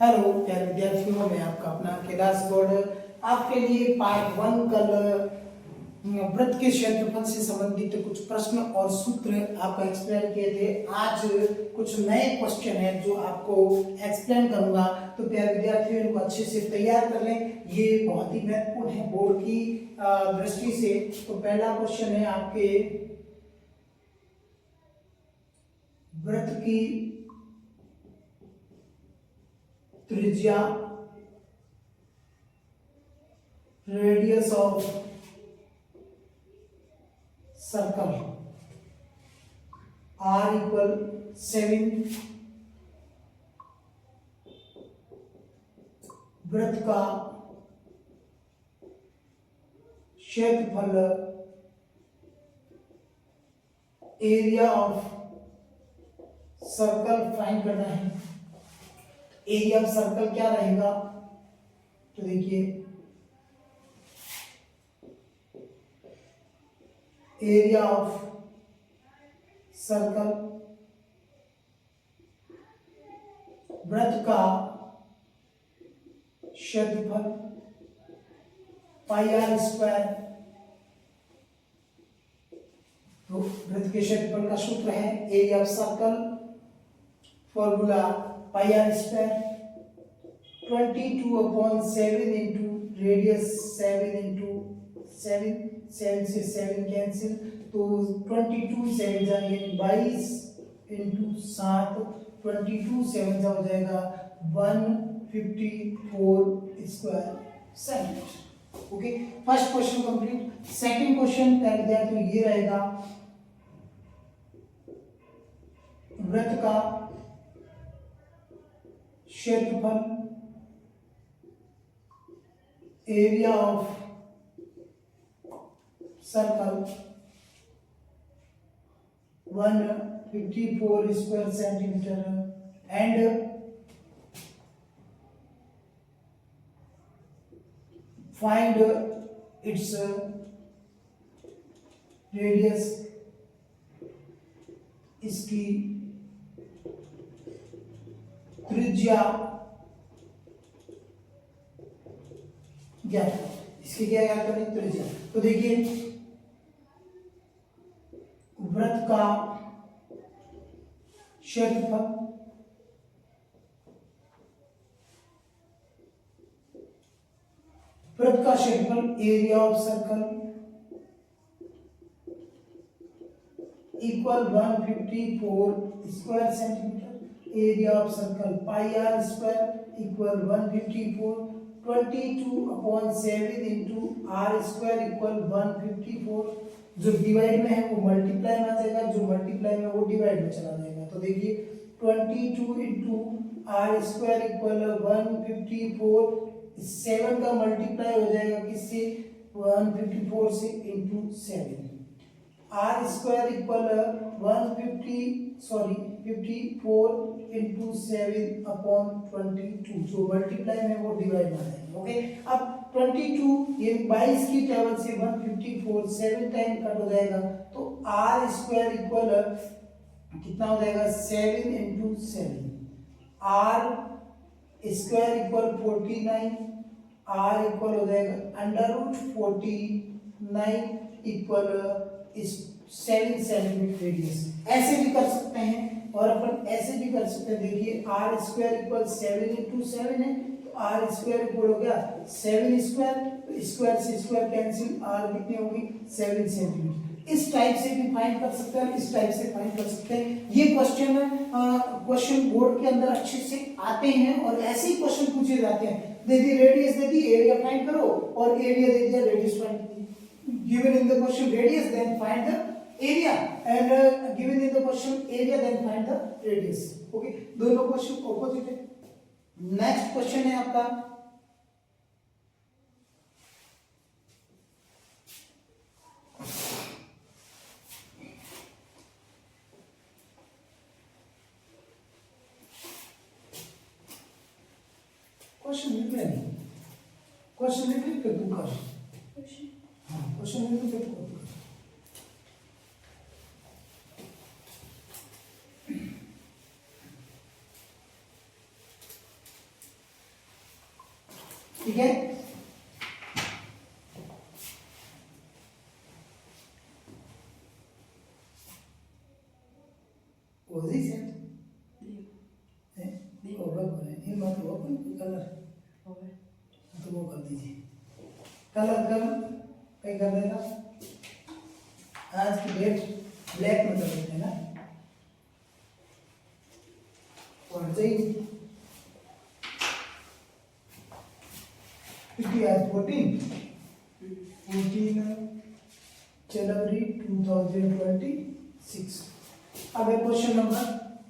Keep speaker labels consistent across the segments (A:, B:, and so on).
A: Hello प्यारे विद्यार्थियों, मैं आपका अपना कैलाश गौड़ आपके लिए पार्ट 1 कल वृत्त के क्षेत्रफल से संबंधित कुछ प्रश्न और सूत्र आपको एक्सप्लेन किए थे। आज कुछ नए क्वेश्चन हैं जो आपको एक्सप्लेन करूंगा, तो प्यारे विद्यार्थियों इनको अच्छे से तैयार कर लें। ये बहुत ही महत्वपूर्ण है बोर्ड की दृष्टि से। तो पहला क्वेश्चन है आपके वृत्त की त्रिज्या radius of circle r equal 7, वृत्त का क्षेत्रफल एरिया ऑफ सर्कल फाइंड करना है। एरिया ऑफ सर्कल क्या रहेगा, तो देखिए एरिया ऑफ सर्कल वृत्त का क्षेत्रफल पाई आर स्क्वायर। तो वृत्त के क्षेत्रफल का सूत्र है area of circle, formula pi r square 22/7 into radius 7 into 7 से 7 कैंसिल, तो 22 7 जाएंगे 22 इंटू 7, 22 7 हो जाएगा 154 square centimetre. Okay, first question complete. Second question कर दिया तो ये रहेगा वृत्त का क्षेत्रफल area of circle 154 square centimetre and find its radius। इसकी त्रिज्या ज्ञात, इसकी क्या ज्ञात करें, त्रिज्या। तो देखिए वृत्त का क्षेत्रफल वृत्त का क्षेत्रफल area of circle equal 154 square centimetre. Area of circle pi r square equal 154, 22/7 into r square equal 154। जो डिवाइड में है वो मल्टीप्लाई में आ जाएगा, जो मल्टीप्लाई में वो डिवाइड में चला जाएगा। तो देखिए 22 इंटू आर स्क्वायर इक्वल 154, 7 का मल्टीप्लाई हो जाएगा किससे, 154 से into 7। R square equal 54 into 7 upon 22, जो मल्टीप्लाई में वो डिवाइड में आ जाएगा। ओके, अब 22 ये 22 की टेबल से 154 7 टाइम कट हो जाएगा, तो आर स्क्वायर इक्वल कितना हो जाएगा, 7 into 7। R square equal 49, r equal हो जाएगा √49 इक्वल 7 सेंटीमीटर रेडियस। ऐसे भी कर सकते हैं और अपन ऐसे भी कर सकते हैं। देखिए आर स्क्वायर इक्वल 7 इंटू 7 है, तो आर स्क्वायर इक्वल हो गया 7 स्क्वायर, तो स्क्वायर से स्क्वायर कैंसिल, आर कितनी होगी 7 सेंटीमीटर। इस टाइप से भी फाइंड कर सकते हैं, इस टाइप से फाइंड कर सकते हैं। ये क्वेश्चन बोर्ड के अंदर अच्छे से आते हैं और ऐसे ही क्वेश्चन पूछे जाते हैं। दे दी रेडियस, दे दी एरिया फाइंड करो, और एरिया दे दिया radius find. Given in the question radius then find the area, and given in the question area then find the radius. Okay, दोनों क्वेश्चन ऑपोजिट है। नेक्स्ट क्वेश्चन है आपका क्वेश्चन लिख ले, क्वेश्चन लिख ले फिर तू कर। हाँ, क्वेश्चन लिख ले फिर तू कर। ठीक है। पोजीशन ये मत ओपन कलर तो वो कर दीजिए, कलर कर कहीं कर देना। आज की डेट ब्लैक में कर देते हैं ना, और सही क्योंकि आज 14 जनवरी 2026। अब है क्वेश्चन नंबर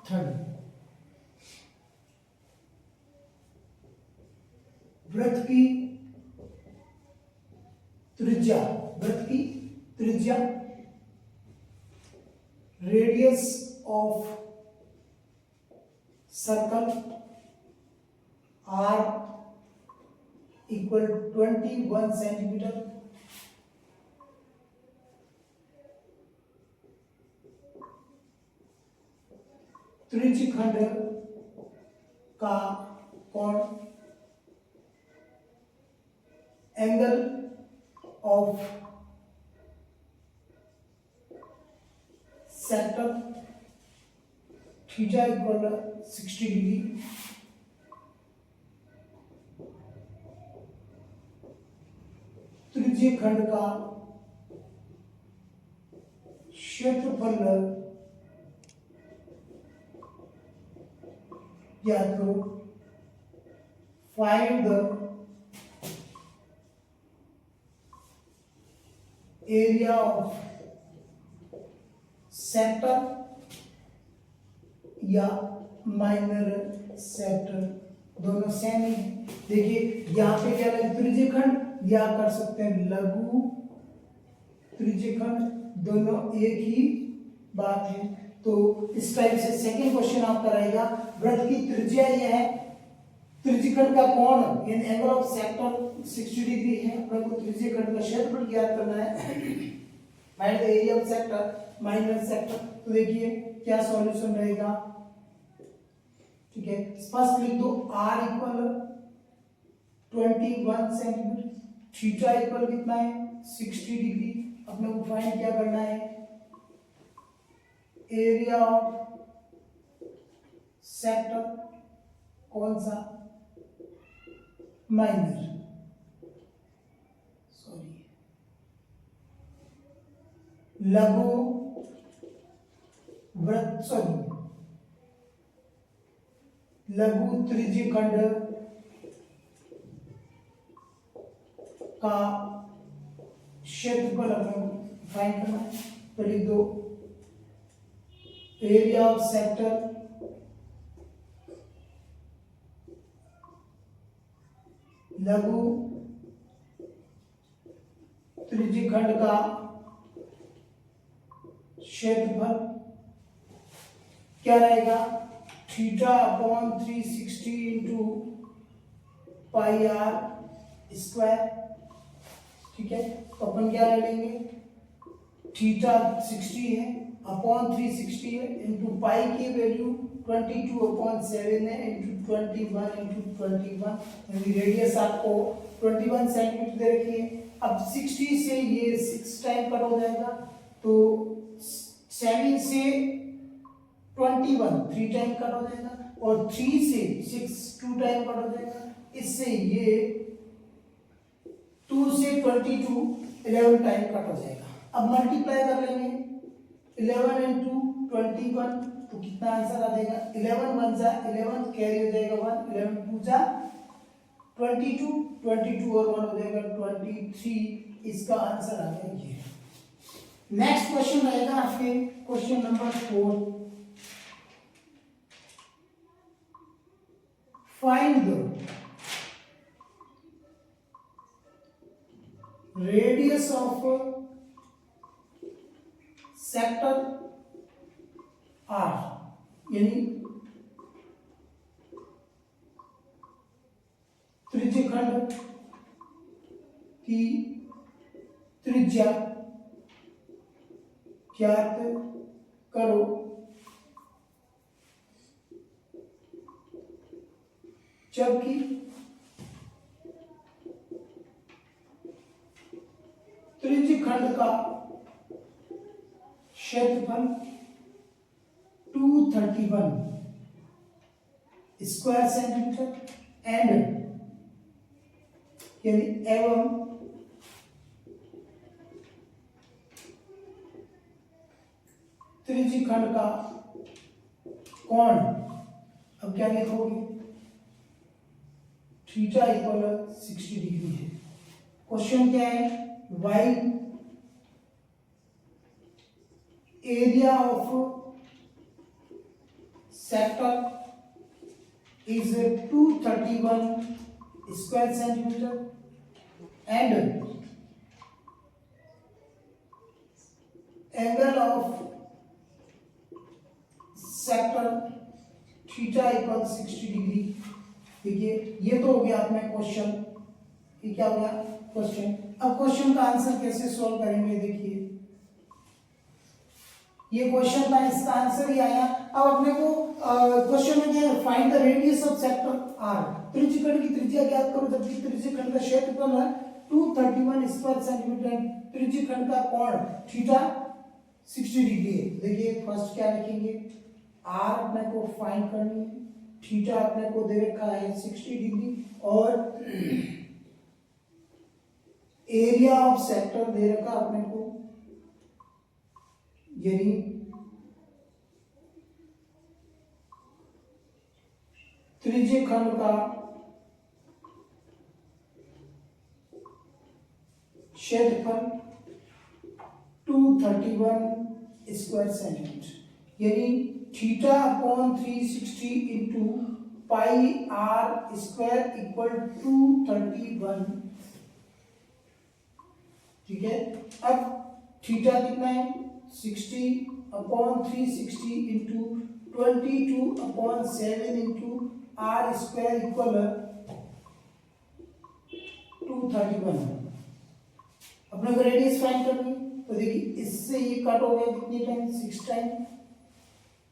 A: 3। वृत्त की त्रिज्या, radius of circle r equal 21 centimetre, त्रिज्यखंड का कोण, angle of sector theta equal 60 degree, त्रिज्यखंड का क्षेत्रफल या तो find the area of sector या माइनर सेक्टर, दोनों सेम ही। देखिए यहाँ पे क्या है, त्रिज्यखंड या कर सकते हैं लघु त्रिज्यखंड, दोनों एक ही बात है। तो इस टाइप से सेकंड क्वेश्चन आपका रहेगा, वृत्त की त्रिज्या यह है, त्रिज्यखंड का कोण यानी एंगल ऑफ सेक्टर 60 डिग्री है, अपने को त्रिज्यखंड का क्षेत्रफल ज्ञात करना है, find the area of sector minor sector. तो देखिए क्या सॉल्यूशन रहेगा, ठीक है। स्पष्ट लिख दो, r equal 21 centimetre, theta equal कितना है 60 डिग्री, अपने को फाइंड क्या करना है, एरिया ऑफ सेक्टर कौन सा, माइनर, सॉरी लघु वृत्त, सॉरी लघु त्रिज्यखंड का क्षेत्रफल अपने फाइंड करना है। तो लिख दो, एरिया ऑफ सेक्टर लघु त्रिज्यखंड का क्षेत्रफल क्या रहेगा, theta upon 360 into pi r square, ठीक है। तो अपन क्या ले लेंगे, थीटा 60 है अपॉन 360 है इंटू पाई की वैल्यू 22/7 है इंटू 21 इंटू 21, यानी रेडियस आपको 21 सेंटीमीटर दे रखी है। अब 60 से ये 6 टाइम कट हो जाएगा, तो 7 से 21 3 टाइम कट हो जाएगा, और 3 से 6 2 टाइम कट हो जाएगा। इससे ये 2 से 22 11 टाइम कट हो जाएगा। अब मल्टीप्लाई कर लेंगे 11 इंटू 21, तो कितना आंसर आ जाएगा, 11 1 जा 11 कैरी हो जाएगा 1, 11 2 जा 22, 22 और 1 हो जाएगा 23, इसका आंसर आ जाएगा ये। नेक्स्ट क्वेश्चन रहेगा आपके question number 4, find the radius of sector r, यानी त्रिज्यखंड की त्रिज्या ज्ञात करो, जबकि 231 स्क्वायर सेंटीमीटर एंड यानी एवं त्रिज्यखंड का कोण, अब क्या लिखोगे, थीटा इक्वल 60 डिग्री है। क्वेश्चन क्या है, why area of sector is 231 square centimeter and angle of sector theta equals 60 degree. देखिए ये तो हो गया अपने क्वेश्चन, ये क्या हो गया क्वेश्चन। अब क्वेश्चन का आंसर कैसे सॉल्व करेंगे, देखिए ये क्वेश्चन था, इसका आंसर ही आया। अब अपने को क्वेश्चन में क्या है, find the radius of sector r, त्रिज्यखंड की त्रिज्या ज्ञात करो, जबकि त्रिज्यखंड का क्षेत्रफल है 231 स्क्वायर सेंटीमीटर, त्रिज्यखंड का कोण थीटा 60 डिग्री है। देखिए फर्स्ट क्या लिखेंगे, आर अपने को फाइंड करनी है, थीटा अपने को दे रखा है 60 डिग्री और एरिया ऑफ सेक्टर दे रखा अपने को यानी त्रिज्यखंड का क्षेत्रफल 231 स्क्वायर सेंटीमीटर यानी theta upon 360 into pi r square equal 231। ठीक है, अब थीटा कितना है 60 upon 360 into 22 upon 7 into r square equal 231। अपने को रेडियस फाइंड करनी, तो देखिए इससे ये कट हो गया कितनी टाइम, 6 टाइम।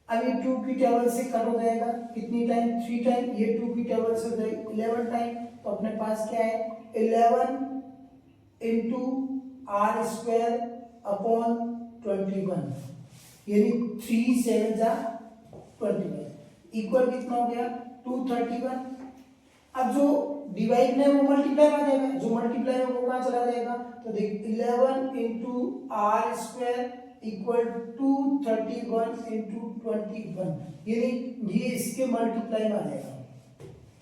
A: अब ये 2 की टेबल से कट हो जाएगा कितनी टाइम, 3 टाइम। ये 2 की टेबल से हो जाएगी 11 टाइम। तो अपने पास क्या है 11 इंटू आर स्क्वायर अपॉन 21 यानी 3 7 जा 21 इक्वल कितना हो गया 231। अब जो डिवाइड में वो मल्टीप्लाई में जाएगा, जो मल्टीप्लाई में वो कहाँ चला जाएगा, तो देख 11 into r square equal 231 into 21 यानी ये इसके मल्टीप्लाई में आ जाएगा।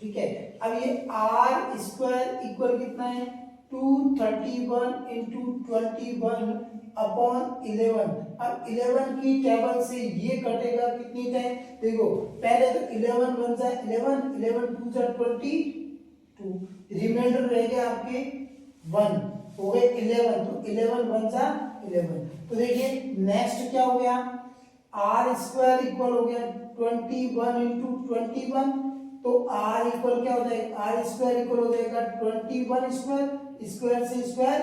A: ठीक है, अब ये आर स्क्वायर इक्वल कितना है 231 इंटू 21 अपॉन 11। अब 11 की टेबल से ये कटेगा कितनी टाइम, देखो पहले तो 11 1 जा 11, 11 2 जा 22, रिमाइंडर रह गया आपके 1 हो गए 11, तो 11 1 जा 11। तो देखिए नेक्स्ट क्या हो गया, आर स्क्वायर इक्वल हो गया 21 इंटू 21, तो आर इक्वल क्या हो जाएगा, आर स्क्वायर इक्वल हो जाएगा 21 स्क्वायर, स्क्वायर से स्क्वायर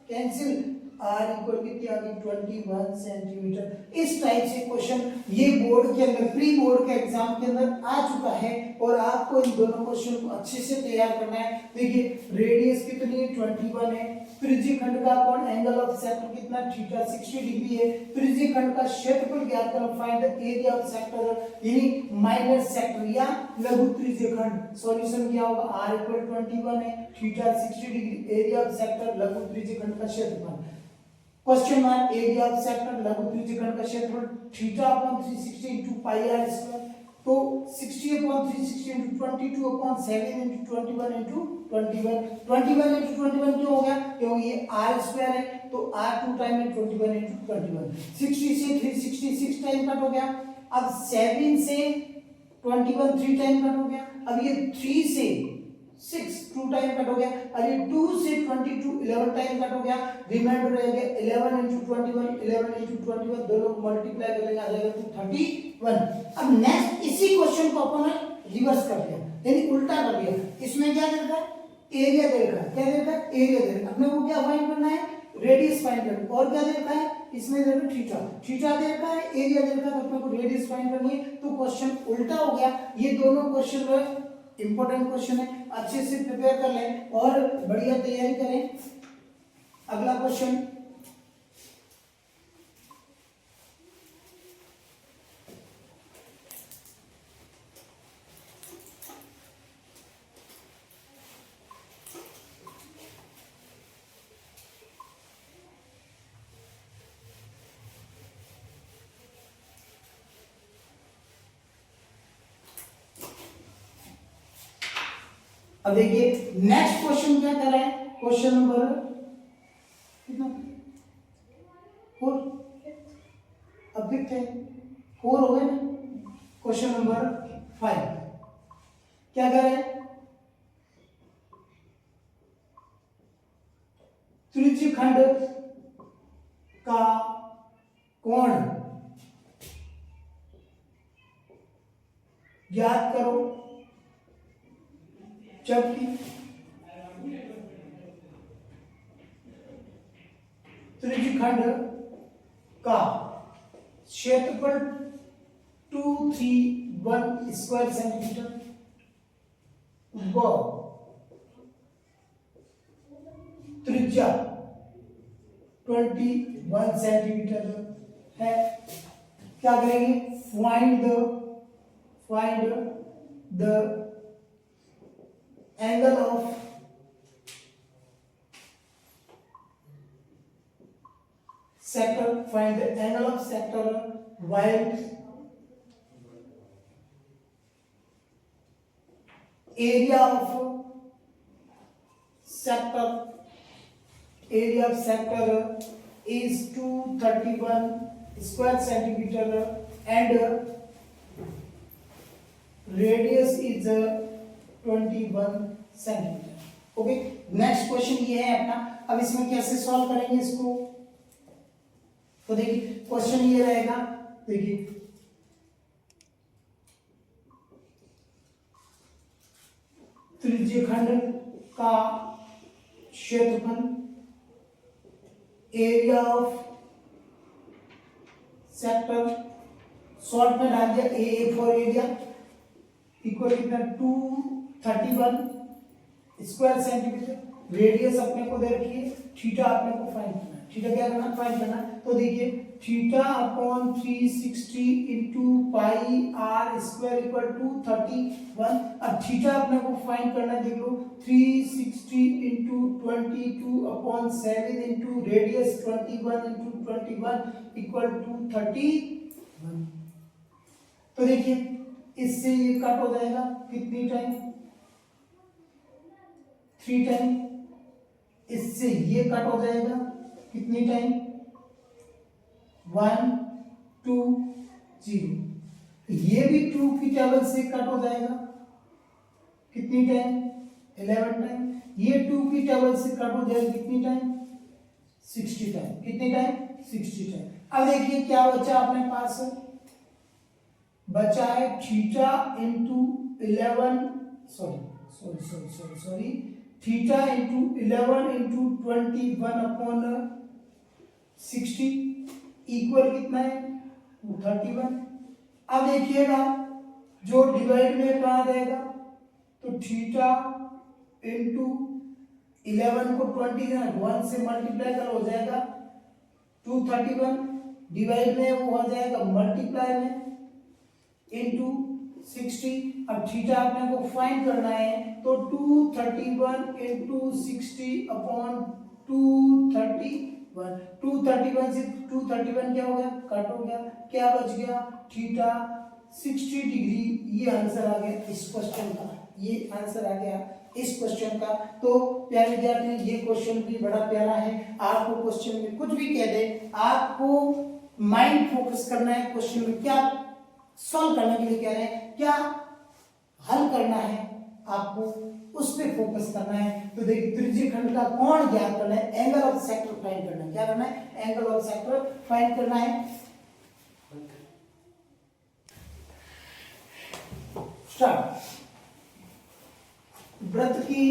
A: कैंसिल, आर इक्वल कितनी आ गई 21 सेंटीमीटर। इस टाइप से क्वेश्चन ये बोर्ड के अंदर, प्री बोर्ड के एग्जाम के अंदर आ चुका है और आपको इन दोनों क्वेश्चन को अच्छे से तैयार करना है। देखिए रेडियस कितनी है 21 है, त्रिज्यखंड का कोण एंगल ऑफ सेक्टर कितना थीटा 60 डिग्री है, त्रिज्यखंड का क्षेत्रफल ज्ञात करो, find the area of sector यानी माइनस सेक्टर या लघु त्रिज्यखंड। सॉल्यूशन क्या होगा, r इक्वल 21 है, theta 60 degree, area of sector लघु त्रिज्यखंड का क्षेत्रफल। Question mark, area of sector लघु त्रिज्यखंड का क्षेत्रफल theta upon 360 into pi r square, तो 60 upon 360 into 22 upon 7 into 21 into 21 21 into 21 क्यों हो गया, क्योंकि ये आर स्क्वायर है, तो आर 2 टाइम है 21 इनटू 21। 60 से 366 टाइम कट हो गया। अब 7 से 21 3 टाइम कट हो गया। अब ये 3 से 6 2 टाइम कट हो गया। अब ये 2 से 22 11 टाइम कट हो गया। रिमाइंडर रह गया 11 into 21 11 into 21 दोनों को मल्टीप्लाई करेंगे आ जाएगा 231। अब नेक्स्ट इसी क्वेश्चन को अपन ने रिवर्स कर दिया यानी उल्टा कर दिया। इसमें क्या दे रखा है, एरिया दे रखा है, क्या दे रखा है, एरिया दे रखा है। अपने को क्या फाइंड करना है, रेडियस फाइंड करना है। और क्या दे रखा है, इसमें दे रखा है थीटा, थीटा दे रखा है, एरिया दे रखा है, तो अपने को रेडियस फाइंड करनी है। तो क्वेश्चन उल्टा हो गया। ये दोनों क्वेश्चन जो है इंपॉर्टेंट क्वेश्चन है, अच्छे से प्रिपेयर कर लें और बढ़िया तैयारी करें। अगला क्वेश्चन, अब देखिए नेक्स्ट क्वेश्चन क्या कर रहा है, क्वेश्चन नंबर कितना 4, अब फिफ्थ है, 4 हो गए ना। क्वेश्चन नंबर 5 क्या कर रहे हैं, त्रिज्यखंड का कोण ज्ञात करो जबकि त्रिज्यखंड का क्षेत्रफल 231 स्क्वायर सेंटीमीटर व त्रिज्या 21 सेंटीमीटर है। क्या करेंगे, find the angle of sector, find the angle of sector while area of sector is 231 square centimeter and radius is 21 centimetre. Okay, next question ये है अपना। अब इसमें कैसे सॉल्व करेंगे इसको, तो देखिए क्वेश्चन ये रहेगा, देखिए त्रिज्यखंड का क्षेत्रफल एरिया ऑफ सेक्टर, शॉर्ट में डाल दिया ए फॉर एरिया, इक्वल कितना 231 स्क्वायर सेंटीमीटर। रेडियस अपने को दे रखी है, थीटा अपने को फाइंड करना है। थीटा क्या करना, फाइंड करना। तो देखिए theta upon 360 into pi r square equal to 31। अब थीटा अपने को फाइंड करना है, देख लो 360 into 22 upon 7 into radius 21 into 21 equal to 31। तो देखिए इससे ये कट हो जाएगा कितनी टाइम, 3 टाइम। इससे ये कट हो जाएगा कितनी टाइम, 1 2 0। ये भी 2 की टेबल से कट हो जाएगा कितनी टाइम, 11 टाइम। ये 2 की टेबल से कट हो जाएगा कितनी टाइम, 60 टाइम। कितनी टाइम, 60 टाइम। अब देखिए क्या बचा अपने पास, बचा है theta into 11 sorry theta into 11 into 21 upon 60 equal कितना है, 231। अब देखिएगा जो डिवाइड में कहा जाएगा, तो थीटा इंटू 11 को 21 से मल्टीप्लाई कर हो जाएगा 231, डिवाइड में वो हो जाएगा मल्टीप्लाई में इंटू 60। अब थीटा अपने को फाइंड करना है, तो 231 इंटू 60 अपॉन 231। 231 से 231 क्या हो गया, कट हो गया। क्या बच गया, थीटा 60 डिग्री। ये आंसर आ गया इस क्वेश्चन का, ये आंसर आ गया इस क्वेश्चन का। तो प्यारे विद्यार्थी, ये क्वेश्चन भी बड़ा प्यारा है। आपको क्वेश्चन में कुछ भी कह दे, आपको माइंड फोकस करना है क्वेश्चन में, क्या सॉल्व करने के लिए कह रहे हैं, क्या हल करना है, आपको उस पे फोकस करना है। तो देखिए त्रिज्यखंड का कोण ज्ञात करना है, एंगल ऑफ सेक्टर फाइंड करना है। क्या करना है, एंगल ऑफ सेक्टर फाइंड करना है। स्टार्ट। वृत्त की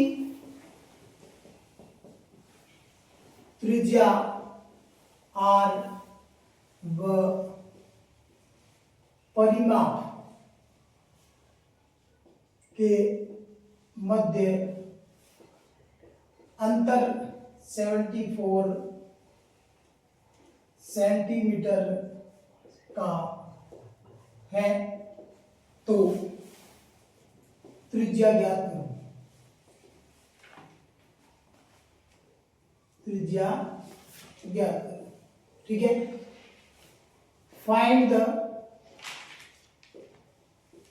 A: त्रिज्या r व परिमाप के मध्य अंतर 74 सेंटीमीटर का है, तो त्रिज्या ज्ञात करो। त्रिज्या ज्ञात करो, ठीक है। Find the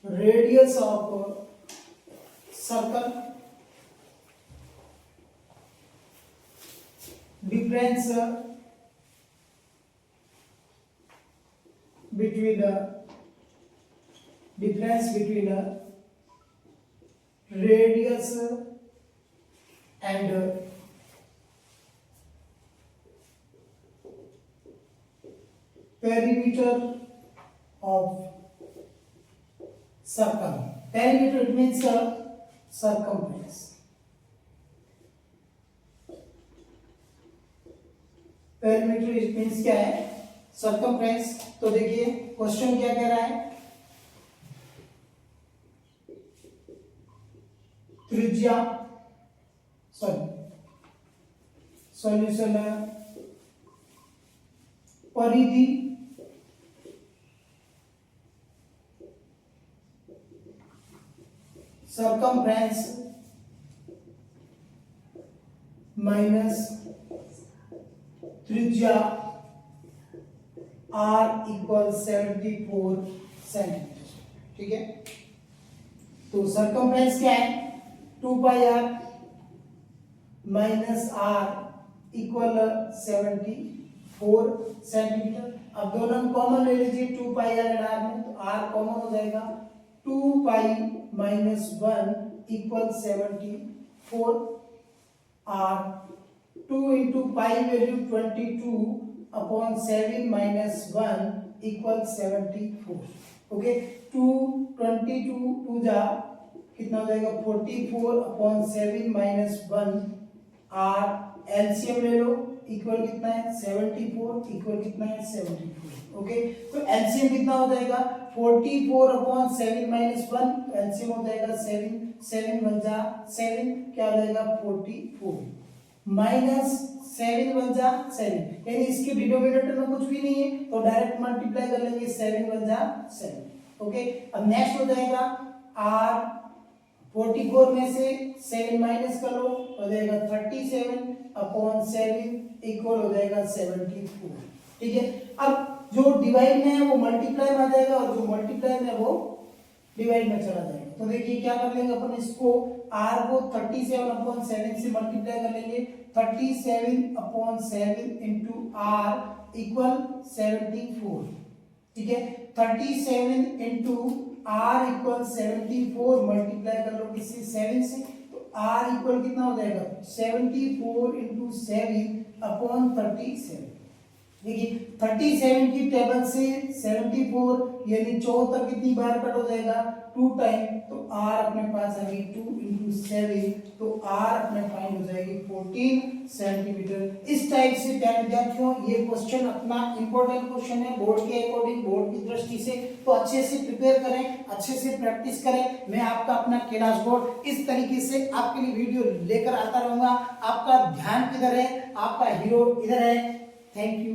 A: radius of circle, difference between radius and perimeter of circle. Perimeter it means circumference. Perimeter it means क्या है? सर्कमफ्रेंस. तो देखिए क्वेश्चन क्या कह रहा है, त्रिज्या सॉल्यूशन परिधि सर्कमफ्रेंस माइनस त्रिज्या r इक्वल 74 सेंटीमीटर. ठीक है, तो सर्कमफ्रेंस क्या है? 2 पाई r minus r equal 74 centimetre. अब दोनों कॉमन ले लीजिए 2 पाई r एंड r में, तो r कॉमन हो जाएगा. 2 pi minus 1 equal 74 r. 2 into pi value 22 upon 7 minus 1 equal 74. Okay, 22 2 जा कितना हो जाएगा 44 अपॉन 7 माइनस 1 r. एलसीएम ले लो, इक्वल कितना है 74, इक्वल कितना है 74. ओके, तो एलसीएम कितना हो जाएगा 44 अपॉन 7 माइनस 1, एलसीएम हो जाएगा 7, 7 1 जा 7, क्या हो जाएगा 44 माइनस 7 1 जा 7, यानी इसके डिनोमिनेटर में कुछ भी नहीं है तो डायरेक्ट मल्टीप्लाई कर लेंगे 7 1 जा 7. ओके, अब नेक्स्ट हो जाएगा r. 44 में से 7 माइनस कर लो, हो जाएगा 37 अपॉन 7 इक्वल हो जाएगा 74. ठीक है, अब जो डिवाइड में है वो मल्टीप्लाई में आ जाएगा और जो मल्टीप्लाई में है वो डिवाइड में चला जाएगा. तो देखिए क्या कर लेंगे अपन, इसको r को 37 अपॉन 7 से मल्टीप्लाई कर लेंगे. 37 अपॉन 7 इंटू r इक्वल 74. ठीक है, 37 इंटू r इक्वल 74 मल्टीप्लाई कर लो किससे 7 से, तो r इक्वल कितना हो जाएगा 74 इंटू 7 अपॉन 37. देखिए 37 की टेबल से 74 यानी 74 कितनी बार कट हो जाएगा 2 टाइम, तो r अपने पास आ गई 2 इंटू 7, तो r अपने फाइंड हो जाएगी 14 सेंटीमीटर. इस टाइप से प्यारे विद्यार्थियों ये क्वेश्चन अपना इंपॉर्टेंट क्वेश्चन है बोर्ड के अकॉर्डिंग, बोर्ड की दृष्टि से. तो अच्छे से प्रिपेयर करें, अच्छे से प्रैक्टिस करें. मैं आपका अपना कैलाश बोर्ड इस तरीके से आपके लिए वीडियो लेकर आता रहूंगा. आपका ध्यान किधर है, आपका हीरो इधर है. Thank you.